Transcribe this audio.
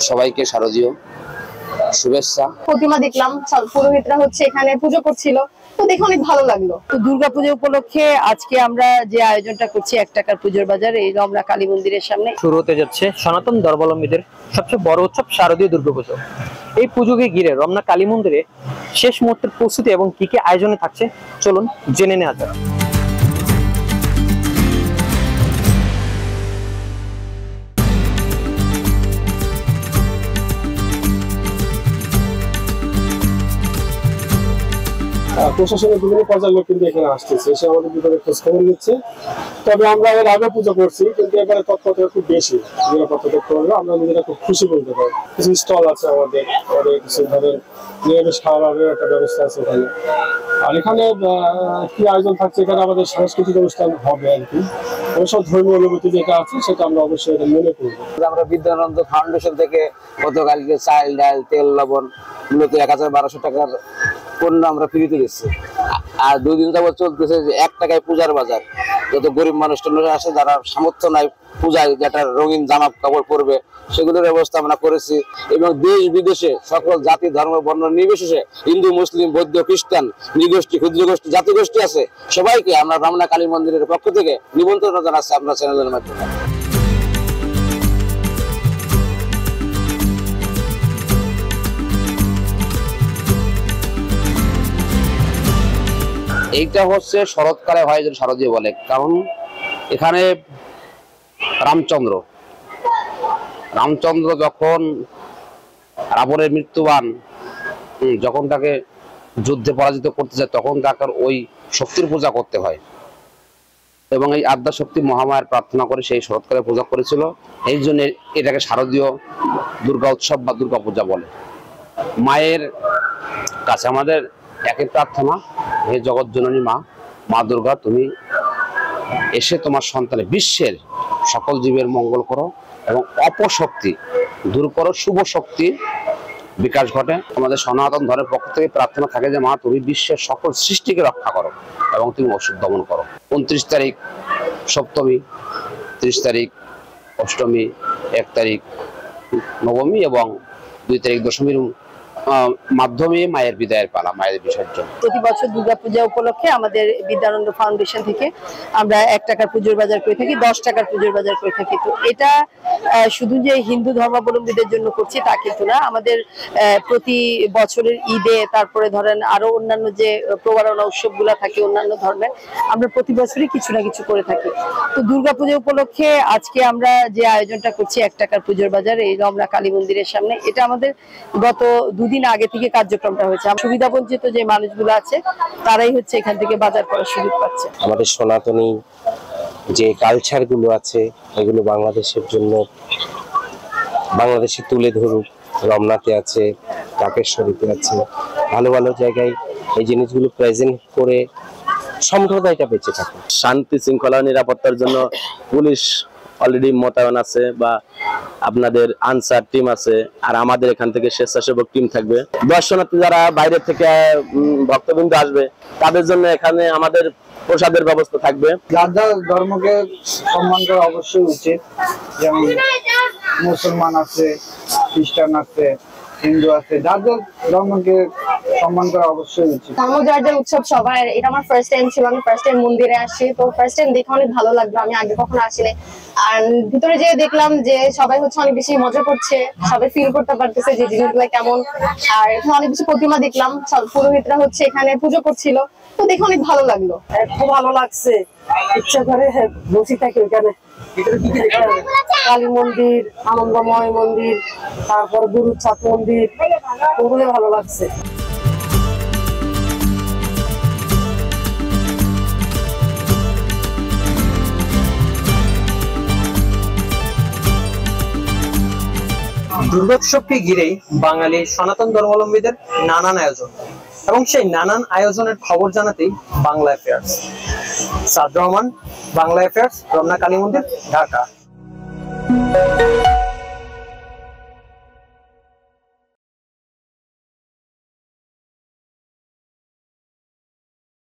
সবাইকে শারদীয় শুভেচ্ছা। প্রতিমা দেখলাম, পুরোহিতরা হচ্ছে এখানে পুজো করছিল, তো দেখে অনেক ভালো লাগলো। তো দুর্গাপূজা উপলক্ষে আজকে আমরা যে আয়োজনটা করছি 1 টাকার পুজোর বাজার এই রমনা কালী মন্দিরের সামনে শুরু হতে যাচ্ছে সনাতন ধর্মাবলম্বীদের সবচেয়ে বড় উৎসব শারদীয় দুর্গাপুজো। এই পুজোকে ঘিরে রমনা কালী মন্দিরে শেষ মুহূর্তের প্রস্তুতি এবং কি কি আয়োজনে থাকছে চলুন জেনে নেওয়া যাক। প্রশাসনের বিভিন্ন পর্যায়ের লোক কিন্তু এখানে আসতেছে, এসে আমাদের ভিতরে খোঁজ খবর নিচ্ছে। তবে আমরা এর আগে পুজো করছি, কিন্তু এবারে তৎপরতা খুব বেশি। নিরাপত্তা দেখতে পারবো, আমরা নিজেরা খুব খুশি বলতে পারি। কিছু স্টল আছে আমাদের কিছু ধরেন নিরামিষ খাওয়ারের একটা ব্যবস্থা আছে এখানে। আর এখানে কি আয়োজন থাকছে, এখানে আমাদের সাংস্কৃতিক অনুষ্ঠান হবে আর কি। ওইসব ধর্মীয় অনুভূতি যেটা আছে সেটা আমরা অবশ্যই এটা মনে করবো। আমরা বিদ্যানন্দ ফাউন্ডেশন থেকে গতকালকে চাল, ডাল, তেল, লবণ মূলত 1000-1200 টাকার পণ্য আমরা ফ্রিতে দিচ্ছি। আর 2 দিন যাবত চলতেছে যে 1 টাকায় পূজার বাজার। যত গরিব মানুষ আসে, যারা সামর্থ্য নাই পূজায় যেটা রঙিন জামা কাপড় পরবে, সেগুলোর ব্যবস্থা আমরা করেছি। এবং দেশ বিদেশে সকল জাতি ধর্ম বর্ণ নির্বিশেষে হিন্দু, মুসলিম, বৌদ্ধ, খ্রিস্টান, নৃগোষ্ঠী, ক্ষুদ্র গোষ্ঠী, জাতিগোষ্ঠী আছে, সবাইকে আমরা রমনা কালী মন্দিরের পক্ষ থেকে নিমন্ত্রণ জানাচ্ছি আপনার চ্যানেলের মাধ্যমে। এইটা হচ্ছে শরৎকালে হয় যে শারদীয় বলে, কারণ এখানে রামচন্দ্র যখন রাবণের মৃত্যুবান, যখন তাকে যুদ্ধে পরাজিত করতে যায়, তখন তাকে ওই শক্তির পূজা করতে হয় এবং এই আদ্যা শক্তি মহামায়ার প্রার্থনা করে সেই শরৎকালে পূজা করেছিল। এই জন্য এটাকে শারদীয় দুর্গা উৎসব বা দুর্গা পূজা বলে। মায়ের কাছে আমাদের একই প্রার্থনা, হে জগৎ জননী মা দুর্গা, তুমি এসে তোমার সন্তানের বিশ্বের সকল জীবের মঙ্গল করো এবং অপশক্তি দূর করো, শুভ শক্তি বিকাশ ঘটে। আমাদের সনাতন ধর্মের পক্ষ থেকে প্রার্থনা থাকে যে মা তুমি বিশ্বের সকল সৃষ্টিকে রক্ষা করো এবং তুমি অসুখ দমন করো। 29 তারিখ সপ্তমী, 30 তারিখ অষ্টমী, 1 তারিখ নবমী এবং 2 তারিখ দশমীর মাধ্যমে মায়ের বিদায়ের পালা, মায়ের বিসর্জন। প্রতি বছর দুর্গাপূজা উপলক্ষে আমাদের বিদ্যানন্দ ফাউন্ডেশন থেকে আমরা 1 টাকার পুজোর বাজার করে থাকি, 10 টাকার পুজোর বাজার করে থাকি। তো এটা শুধু যে হিন্দু ধর্মাবলম্বীদের জন্য করছি তা কিন্তু না, আমাদের প্রতি বছরের ঈদে, তারপরে ধরেন আরো অন্যান্য যে প্রবারণা উৎসবগুলো থাকে অন্যান্য ধর্মের, আমরা প্রতি বছরই কিছু না কিছু করে থাকি। তো দুর্গাপূজা উপলক্ষে আজকে আমরা যে আয়োজনটা করছি 1 টাকার পুজোর বাজার এই রমনা কালী মন্দিরের সামনে, এটা আমাদের গত 2 দিন আগে থেকে কার্যক্রমটা হয়েছে। সুবিধা বঞ্চিত যে মানুষগুলো আছে তারাই হচ্ছে এখান থেকে বাজার করার সুযোগ পাচ্ছে। আমাদের সনাতনী যে কালচার গুলো আছে এগুলো বাংলাদেশের জন্য, বাংলাদেশে তুলে ধরুক। রমনাতে আছে, কাকেশ্বরীতে আছে, ভালো ভালো জায়গায় এই জিনিসগুলো প্রেজেন্ট করে সম্প্রদায়টা বেঁচে থাকে। শান্তি শৃঙ্খলা নিরাপত্তার জন্য পুলিশ অলরেডি মোতায়েন আছে বা আপনাদের আনসার টিম আছে, আর আমাদের এখান থেকে স্বেচ্ছাসেবক টিম থাকবে। দর্শনার্থী যারা বাইরে থেকে ভক্তবৃন্দ আসবে তাদের জন্য এখানে আমাদের প্রসাদের ব্যবস্থা থাকবে। যার যার ধর্মকে সম্মান করা অবশ্যই উচিত। যেমন মুসলমান আছে, খ্রিস্টান আছে, হিন্দু আছে, যার যার ধর্মকে সম্মান করা অবশ্যই উচিত। ধর্ম যার যার উৎসব সবার। এটা আমার ফার্স্ট টাইম ছিল, আমি ফার্স্ট টাইম মন্দিরে আসছি, তো ফার্স্ট টাইম দেখে অনেক ভালো লাগলো। আমি আগে কখনো আসিনি, আর ভিতরে যেয়ে দেখলাম যে সবাই হচ্ছে অনেক বেশি মজা করছে, সবাই ফিল করতে পারতেছে যে জিনিসগুলো কেমন। আর এখানে অনেক বেশি প্রতিমা দেখলাম, পুরোহিতরা হচ্ছে এখানে পুজো করছিল, তো দেখে অনেক ভালো লাগলো। খুব ভালো লাগছে, ইচ্ছা করে বসে থাকি এখানে। কালী মন্দির, আনন্দময় মন্দির, তারপর গুরুচাঁদ মন্দির, ওগুলো ভালো লাগছে। দুর্গোৎসবকে ঘিরেই বাঙালি সনাতন ধর্মাবলম্বীদের নানান আয়োজন, এবং সেই নানান আয়োজনের খবর জানাতেই বাংলা অ্যাফেয়ার্স। সাদ রহমান, বাংলা অ্যাফেয়ার্স, রমনা কালী মন্দির, ঢাকা।